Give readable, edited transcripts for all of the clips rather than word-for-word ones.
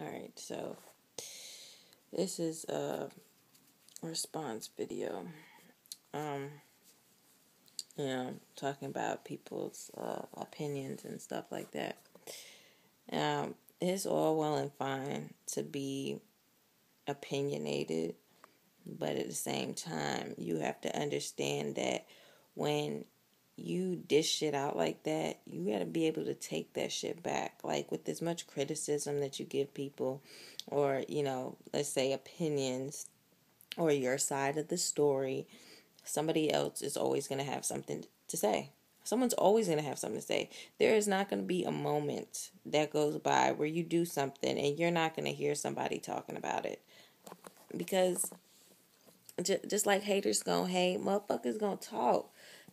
Alright, so this is a response video. Um, talking about people's opinions and stuff like that. It's all well and fine to be opinionated, but at the same time, you have to understand that when you dish shit out like that, you got to be able to take that shit back. Like with as much criticism that you give people, or, let's say opinions, or your side of the story, somebody else is always going to have something to say. Someone's always going to have something to say. There is not going to be a moment that goes by where you do something and you're not going to hear somebody talking about it. Because just like haters gonna hate, motherfuckers gonna talk.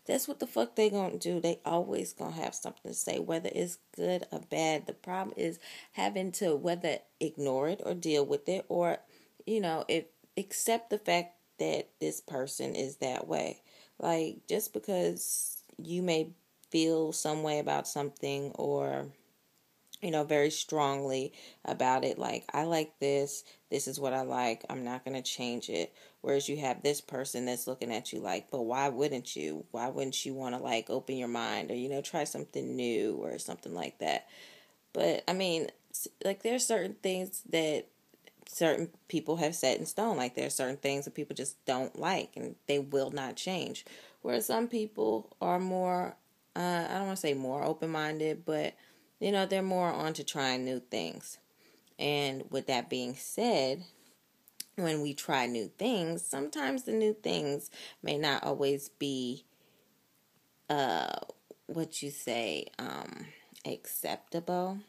That's what the fuck they gonna do. They always gonna have something to say, whether it's good or bad. The problem is having to whether ignore it or deal with it, or it accept the fact that this person is that way. Like, just because you may feel some way about something, or very strongly about it. Like, I like this. This is what I like. I'm not going to change it. Whereas you have this person that's looking at you like, but why wouldn't you? Why wouldn't you want to, like, open your mind, or, try something new or something like that? But, I mean, like, there's certain things that certain people have set in stone. Like, there are certain things that people just don't like and they will not change. Whereas some people are more, I don't want to say more open-minded, but they're more on to trying new things. And with that being said, when we try new things, sometimes the new things may not always be, what you say, acceptable.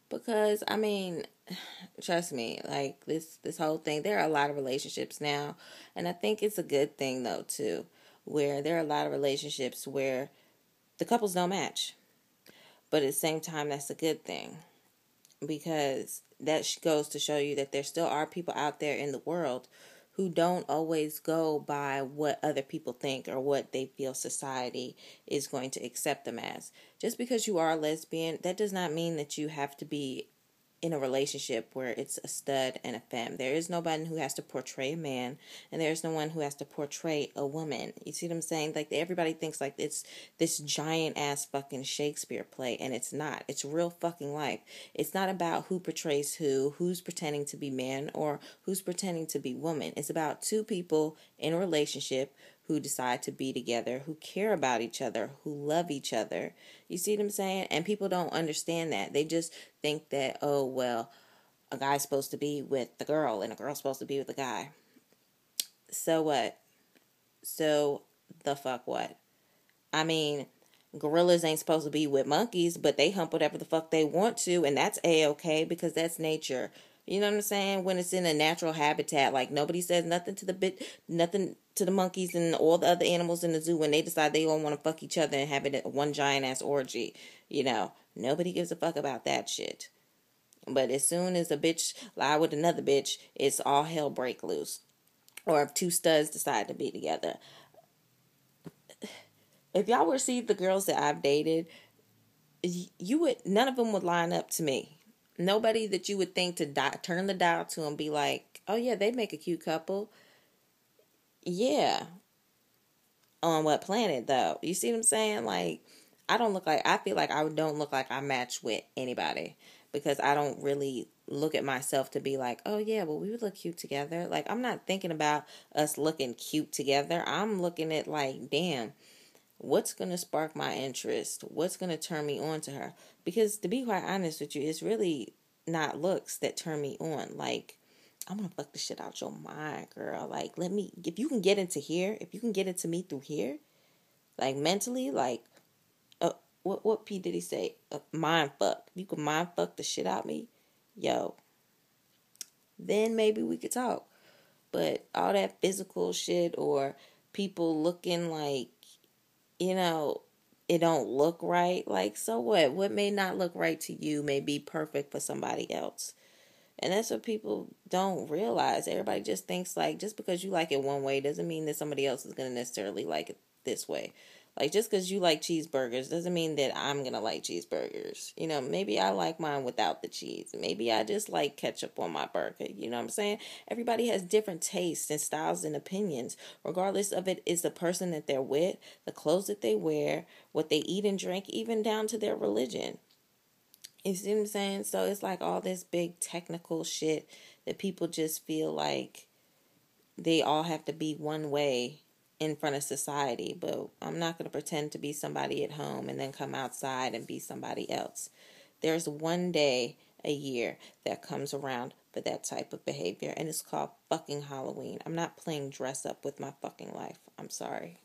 Because, I mean, trust me, like, this whole thing, there are a lot of relationships now, and I think it's a good thing, though, too, where there are a lot of relationships where the couples don't match. But at the same time, that's a good thing, because that goes to show you that there still are people out there in the world who don't always go by what other people think or what they feel society is going to accept them as. Just because you are a lesbian, that does not mean that you have to be in a relationship where it's a stud and a femme. There is nobody who has to portray a man, and there's no one who has to portray a woman. You see what I'm saying? Like, everybody thinks like it's this giant ass fucking Shakespeare play, and it's not. It's real fucking life. It's not about who portrays who's pretending to be man or who's pretending to be woman. It's about two people in a relationship who decide to be together, who care about each other, who love each other. You see what I'm saying? And people don't understand that. They just think that, oh, well, a guy's supposed to be with the girl and a girl's supposed to be with the guy. So what? So the fuck what? I mean, gorillas ain't supposed to be with monkeys, but they hump whatever the fuck they want to, and that's A-okay because that's nature. You know what I'm saying? When it's in a natural habitat, like, nobody says nothing to nothing to the monkeys and all the other animals in the zoo when they decide they all want to fuck each other and have it one giant ass orgy. Nobody gives a fuck about that shit. But as soon as a bitch lie with another bitch, it's all hell break loose. Or if two studs decide to be together. If y'all were to see the girls that I've dated, none of them would line up to me. Nobody that you would think to turn the dial to and be like, oh yeah, they make a cute couple. Yeah. On what planet, though? You see what I'm saying? Like, I feel like I don't look like I match with anybody, because I don't really look at myself to be like, oh yeah, well, we would look cute together. Like, I'm not thinking about us looking cute together. I'm looking at, like, damn, what's going to spark my interest? What's going to turn me on to her? Because to be quite honest with you, it's really not looks that turn me on. Like, I'm going to fuck the shit out your mind, girl. Like, if you can get into here, if you can get into me through here, like, mentally, like, what P did he say? Mind fuck. If you can mind fuck the shit out me, yo, then maybe we could talk. But all that physical shit, or people looking like, it don't look right. Like, so what? What may not look right to you may be perfect for somebody else. And that's what people don't realize. Everybody just thinks, like, just because you like it one way doesn't mean that somebody else is going to necessarily like it this way. Like, just because you like cheeseburgers doesn't mean that I'm going to like cheeseburgers. You know, maybe I like mine without the cheese. Maybe I just like ketchup on my burger. You know what I'm saying? Everybody has different tastes and styles and opinions. Regardless of it is the person that they're with, the clothes that they wear, what they eat and drink, even down to their religion. You see what I'm saying? So it's like all this big technical shit that people just feel like they all have to be one way in front of society. But I'm not going to pretend to be somebody at home and then come outside and be somebody else. There's one day a year that comes around for that type of behavior, and it's called fucking Halloween. I'm not playing dress up with my fucking life. I'm sorry.